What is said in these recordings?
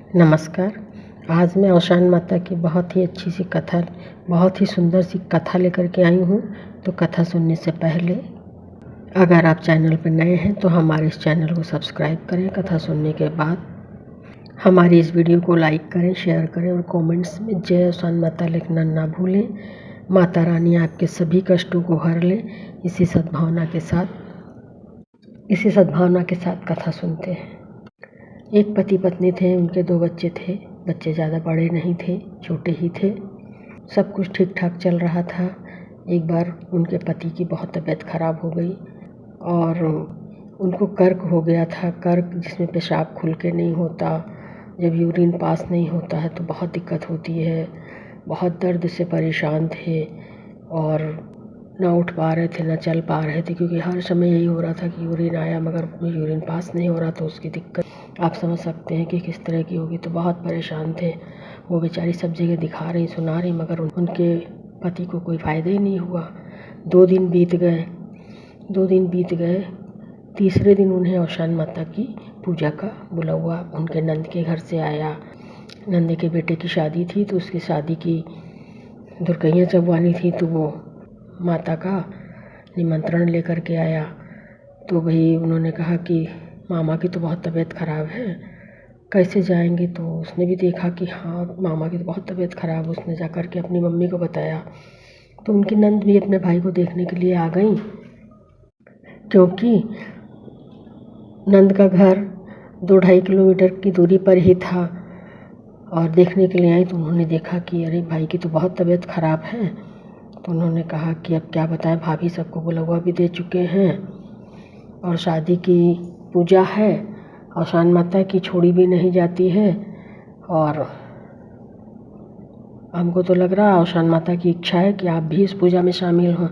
नमस्कार। आज मैं औशान माता की बहुत ही अच्छी सी कथा, बहुत ही सुंदर सी कथा लेकर के आई हूँ। तो कथा सुनने से पहले अगर आप चैनल पर नए हैं तो हमारे इस चैनल को सब्सक्राइब करें। कथा सुनने के बाद हमारी इस वीडियो को लाइक करें, शेयर करें और कमेंट्स में जय औशान माता लिखना ना भूलें। माता रानी आपके सभी कष्टों को हर ले। इसी सद्भावना के साथ कथा सुनते हैं। एक पति पत्नी थे, उनके 2 बच्चे थे। बच्चे ज़्यादा बड़े नहीं थे, छोटे ही थे। सब कुछ ठीक ठाक चल रहा था। एक बार उनके पति की बहुत तबीयत खराब हो गई और उनको कर्क हो गया था। कर्क जिसमें पेशाब खुल के नहीं होता, जब यूरिन पास नहीं होता है तो बहुत दिक्कत होती है। बहुत दर्द से परेशान थे और ना उठ पा रहे थे, ना चल पा रहे थे, क्योंकि हर समय यही हो रहा था कि यूरिन आया मगर यूरिन पास नहीं हो रहा। तो उसकी दिक्कत आप समझ सकते हैं कि किस तरह की होगी। तो बहुत परेशान थे वो बेचारी। सब जगह दिखा रही, सुना रही, मगर उनके पति को कोई फ़ायदा ही नहीं हुआ। 2 दिन बीत गए। तीसरे दिन उन्हें औशान माता की पूजा का बुलावा उनके नंद के घर से आया। नंद के बेटे की शादी थी तो उसकी शादी की धुरकैयाँ चबवानी थी, तो वो माता का निमंत्रण लेकर के आया। तो भाई उन्होंने कहा कि मामा की तो बहुत तबीयत ख़राब है, कैसे जाएंगे। तो उसने भी देखा कि हाँ, मामा की तो बहुत तबीयत ख़राब है। उसने जा कर के अपनी मम्मी को बताया। तो उनकी नंद भी अपने भाई को देखने के लिए आ गई, क्योंकि नंद का घर 2-2.5 किलोमीटर की दूरी पर ही था। और देखने के लिए आई तो उन्होंने देखा कि अरे भाई की तो बहुत तबीयत ख़राब है। तो उन्होंने कहा कि अब क्या बताएं, भाभी सबको बुलावा भी दे चुके हैं और शादी की पूजा है, औशान माता की छोड़ी भी नहीं जाती है। और हमको तो लग रहा है औशान माता की इच्छा है कि आप भी इस पूजा में शामिल हों।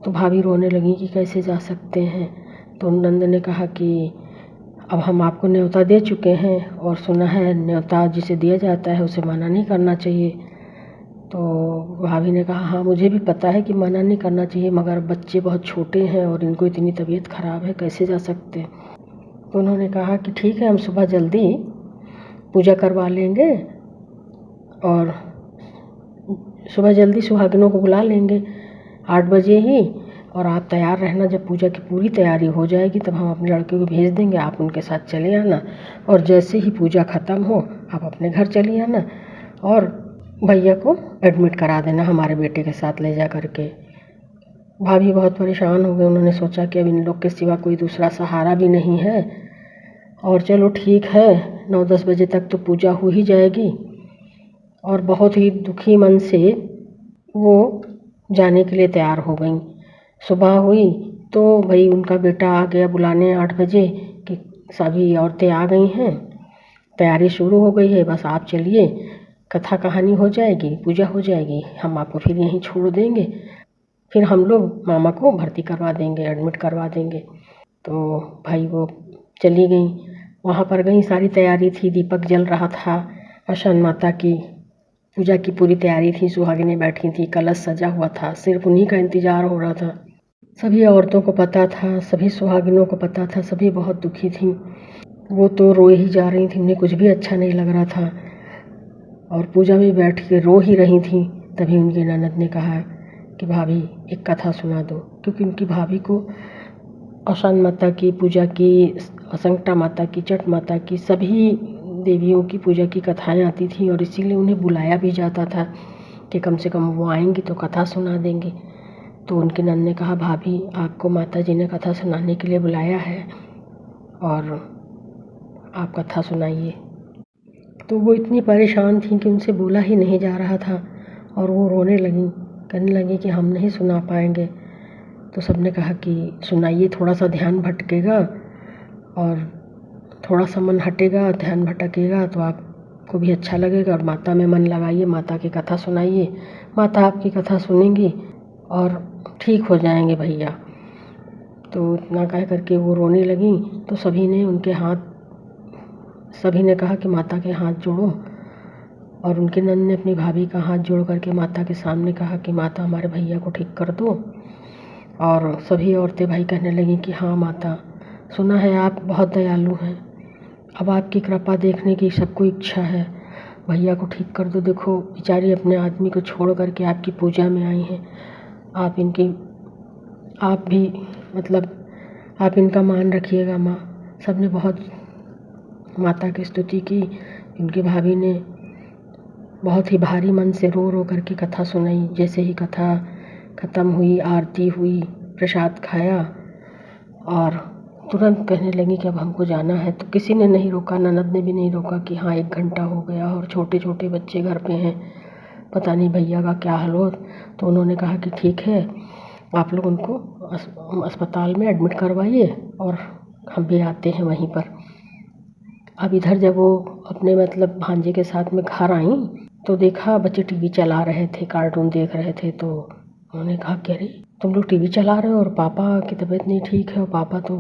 तो भाभी रोने लगी कि कैसे जा सकते हैं। तो नंद ने कहा कि अब हम आपको न्योता दे चुके हैं और सुना है न्योता जिसे दिया जाता है उसे मना नहीं करना चाहिए। तो भाभी ने कहा हाँ, मुझे भी पता है कि मना नहीं करना चाहिए, मगर बच्चे बहुत छोटे हैं और इनको इतनी तबीयत ख़राब है, कैसे जा सकते। तो उन्होंने कहा कि ठीक है, हम सुबह जल्दी पूजा करवा लेंगे और सुबह जल्दी सुहागिनों को बुला लेंगे 8 बजे ही। और आप तैयार रहना, जब पूजा की पूरी तैयारी हो जाएगी तब हम अपने लड़के को भेज देंगे, आप उनके साथ चले आना। और जैसे ही पूजा ख़त्म हो आप अपने घर चली आना और भैया को एडमिट करा देना हमारे बेटे के साथ ले जा कर के। भाभी बहुत परेशान हो गए। उन्होंने सोचा कि अब इन लोग के सिवा कोई दूसरा सहारा भी नहीं है। और चलो ठीक है, 9-10 बजे तक तो पूजा हो ही जाएगी। और बहुत ही दुखी मन से वो जाने के लिए तैयार हो गई। सुबह हुई तो भाई उनका बेटा आ गया बुलाने 8 बजे कि सभी औरतें आ गई हैं, तैयारी शुरू हो गई है, बस आप चलिए, कथा कहानी हो जाएगी, पूजा हो जाएगी, हम आपको फिर यहीं छोड़ देंगे, फिर हम लोग मामा को भर्ती करवा देंगे, एडमिट करवा देंगे। तो भाई वो चली गई। वहाँ पर गई, सारी तैयारी थी, दीपक जल रहा था, औशान माता की पूजा की पूरी तैयारी थी, सुहागिनें बैठी थी, कलश सजा हुआ था, सिर्फ उन्हीं का इंतज़ार हो रहा था। सभी औरतों को पता था, सभी सुहागिनों को पता था, सभी बहुत दुखी थीं। वो तो रो ही जा रही थी, उन्हें कुछ भी अच्छा नहीं लग रहा था और पूजा में बैठ के रो ही रही थी। तभी उनकी ननद ने कहा कि भाभी एक कथा सुना दो, क्योंकि उनकी भाभी को औशान माता की पूजा की, असंकटा माता की, चट माता की, सभी देवियों की पूजा की कथाएं आती थी और इसीलिए उन्हें बुलाया भी जाता था कि कम से कम वो आएंगी तो कथा सुना देंगी। तो उनके नंद ने कहा भाभी आपको माता जी ने कथा सुनाने के लिए बुलाया है और आप कथा सुनाइए। तो वो इतनी परेशान थी कि उनसे बोला ही नहीं जा रहा था और वो रोने लगी, कहने लगी कि हम नहीं सुना पाएंगे। तो सबने कहा कि सुनाइए, थोड़ा सा ध्यान भटकेगा और थोड़ा सा मन हटेगा, ध्यान भटकेगा तो आपको भी अच्छा लगेगा और माता में मन लगाइए, माता की कथा सुनाइए, माता आपकी कथा सुनेंगी और ठीक हो जाएंगे भैया। तो इतना कह करके वो रोने लगी। तो सभी ने कहा कि माता के हाथ जोड़ो और उनके नंद ने अपनी भाभी का हाथ जोड़ करके माता के सामने कहा कि माता हमारे भैया को ठीक कर दो। और सभी औरतें भाई कहने लगी कि हाँ माता, सुना है आप बहुत दयालु हैं, अब आपकी कृपा देखने की सबको इच्छा है, भैया को ठीक कर दो। देखो बेचारी अपने आदमी को छोड़ कर के आपकी पूजा में आई हैं। आप भी मतलब आप इनका मान रखिएगा माँ। सबने बहुत माता की स्तुति की। इनकी भाभी ने बहुत ही भारी मन से रो रो करके कथा सुनाई। जैसे ही कथा ख़त्म हुई, आरती हुई, प्रसाद खाया और तुरंत कहने लगी कि अब हमको जाना है। तो किसी ने नहीं रोका, ननद ने भी नहीं रोका कि हाँ 1 घंटा हो गया और छोटे छोटे बच्चे घर पे हैं, पता नहीं भैया का क्या हाल हो। तो उन्होंने कहा कि ठीक है, आप लोग उनको अस्पताल में एडमिट करवाइए और हम भी आते हैं वहीं पर। अब इधर जब वो अपने मतलब भांजे के साथ में घर आई तो देखा बच्चे टीवी चला रहे थे, कार्टून देख रहे थे। तो उन्होंने कहा कि अरे तुम लोग टीवी चला रहे हो और पापा की तबीयत नहीं ठीक है और पापा तो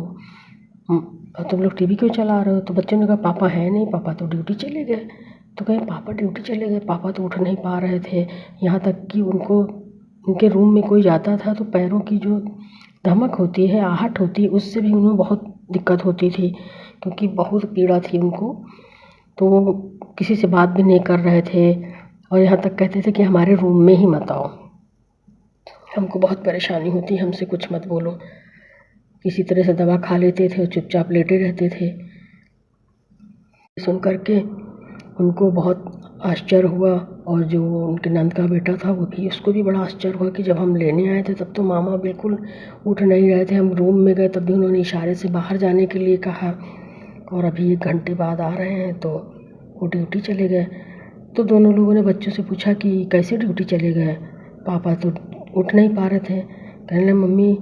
तुम लोग टीवी क्यों चला रहे हो? तो बच्चों ने कहा पापा है नहीं, पापा तो ड्यूटी चले गए। तो कहे पापा ड्यूटी चले गए? पापा तो उठ नहीं पा रहे थे, यहाँ तक कि उनके रूम में कोई जाता था तो पैरों की जो धमक होती है, आहट होती है, उससे भी उन्हें बहुत दिक्कत होती थी क्योंकि बहुत पीड़ा थी उनको। तो वो किसी से बात भी नहीं कर रहे थे और यहाँ तक कहते थे कि हमारे रूम में ही मत आओ, हमको बहुत परेशानी होती है, हमसे कुछ मत बोलो। किसी तरह से दवा खा लेते थे और चुपचाप लेटे रहते थे। सुन कर के उनको बहुत आश्चर्य हुआ और जो उनके नंद का बेटा था वो भी, उसको भी बड़ा आश्चर्य हुआ कि जब हम लेने आए थे तब तो मामा बिल्कुल उठ नहीं रहे थे। हम रूम में गए तब भी उन्होंने इशारे से बाहर जाने के लिए कहा और अभी 1 घंटे बाद आ रहे हैं तो वो ड्यूटी चले गए। तो दोनों लोगों ने बच्चों से पूछा कि कैसे ड्यूटी चले गए? पापा तो उठ नहीं पा रहे थे। कहने लगे मम्मी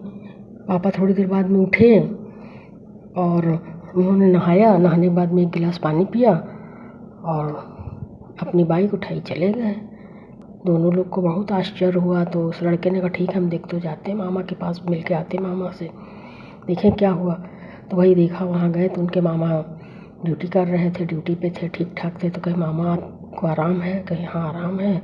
पापा थोड़ी देर बाद में उठे और उन्होंने नहाया, नहाने के बाद में 1 गिलास पानी पिया और अपनी बाइक उठाई चले गए। दोनों लोग को बहुत आश्चर्य हुआ। तो उस लड़के ने कहा ठीक है हम देख तो जाते हैं, मामा के पास मिल के आते मामा से, देखें क्या हुआ। तो वही देखा, वहाँ गए तो उनके मामा ड्यूटी कर रहे थे, ड्यूटी पे थे, ठीक ठाक थे। तो कहे मामा आपको आराम है? कहे हाँ आराम है।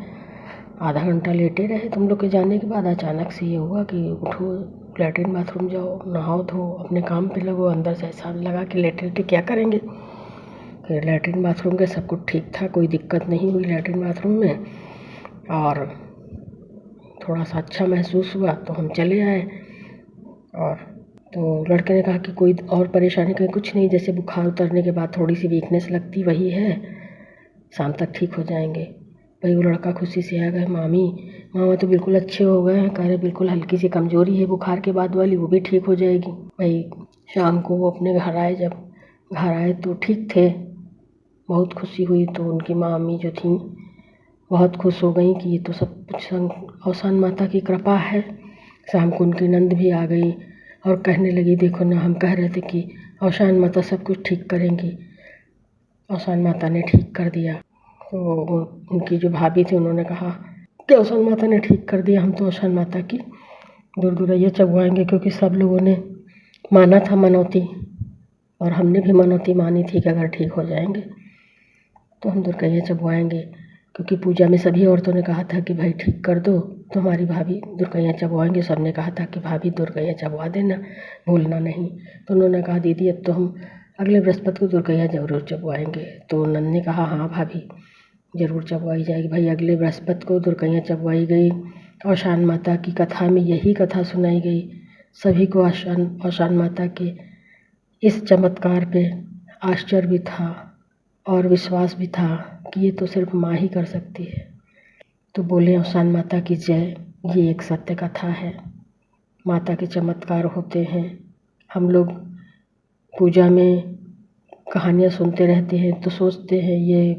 आधा घंटा लेटे रहे तुम लोग के जाने के बाद, अचानक से ये हुआ कि उठो, लैट्रिन बाथरूम जाओ, नहाओ धो, अपने काम पे लगो। अंदर से ऐसा लगा कि लेटे क्या करेंगे। फिर लैट्रिन बाथरूम के सब कुछ ठीक था, कोई दिक्कत नहीं हुई लैट्रिन बाथरूम में और थोड़ा सा अच्छा महसूस हुआ तो हम चले आए। और तो लड़के ने कहा कि कोई और परेशानी? कहीं कुछ नहीं, जैसे बुखार उतरने के बाद थोड़ी सी वीकनेस लगती वही है, शाम तक ठीक हो जाएंगे। भाई वो लड़का खुशी से आ गए, मामा तो बिल्कुल अच्छे हो गए हैं। कह रहे बिल्कुल हल्की सी कमजोरी है बुखार के बाद वाली, वो भी ठीक हो जाएगी। भाई शाम को वो अपने घर आए, जब घर आए तो ठीक थे, बहुत खुशी हुई। तो उनकी मामी जो थी बहुत खुश हो गई कि ये तो सब कुछ औसान माता की कृपा है। शाम को उनकी नंद भी आ गई और कहने लगी देखो ना, हम कह रहे थे कि औसान माता सब कुछ ठीक करेंगी, औसान माता ने ठीक कर दिया। तो उनकी जो भाभी थी उन्होंने कहा कि औसान माता ने ठीक कर दिया, हम तो औसान माता की दुर्गुरैया चबवाएंगे, क्योंकि सब लोगों ने माना था मनौती और हमने भी मनौती मानी थी कि अगर ठीक हो जाएंगे तो हम दुर्गैया चबवाएंगे। क्योंकि पूजा में सभी औरतों ने कहा था कि भाई ठीक कर दो तो हमारी भाभी दुर्गैया चबवाएंगे। सब ने कहा था कि भाभी दुर्गैया चबवा देना, भूलना नहीं। तो उन्होंने कहा दीदी अब तो हम अगले बृहस्पति को दुर्गैया ज़रूर चबवाएंगे। तो नंद ने कहा हाँ भाभी ज़रूर चबवाई जाएगी। भाई अगले बृहस्पति को दुर्गैया चबवाई गई। औसान माता की कथा में यही कथा सुनाई गई। सभी को औसान माता के इस चमत्कार पे आश्चर्य भी था और विश्वास भी था कि ये तो सिर्फ माँ ही कर सकती है। तो बोले औसान माता की जय। ये एक सत्य कथा है, माता के चमत्कार होते हैं। हम लोग पूजा में कहानियाँ सुनते रहते हैं तो सोचते हैं ये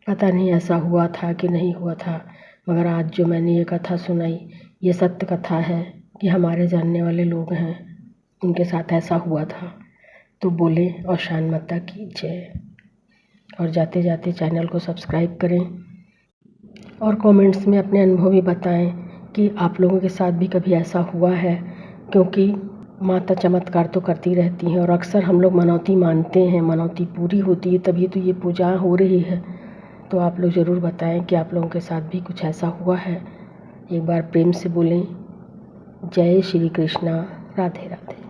पता नहीं ऐसा हुआ था कि नहीं हुआ था, मगर आज जो मैंने ये कथा सुनाई ये सत्य कथा है कि हमारे जानने वाले लोग हैं, उनके साथ ऐसा हुआ था। तो बोले औसान माता की जय। और जाते जाते चैनल को सब्सक्राइब करें और कमेंट्स में अपने अनुभव भी बताएं कि आप लोगों के साथ भी कभी ऐसा हुआ है, क्योंकि माता चमत्कार तो करती रहती हैं और अक्सर हम लोग मनौती मानते हैं, मनौती पूरी होती है तभी तो ये पूजा हो रही है। तो आप लोग ज़रूर बताएं कि आप लोगों के साथ भी कुछ ऐसा हुआ है। एक बार प्रेम से बोलें जय श्री कृष्णा, राधे राधे।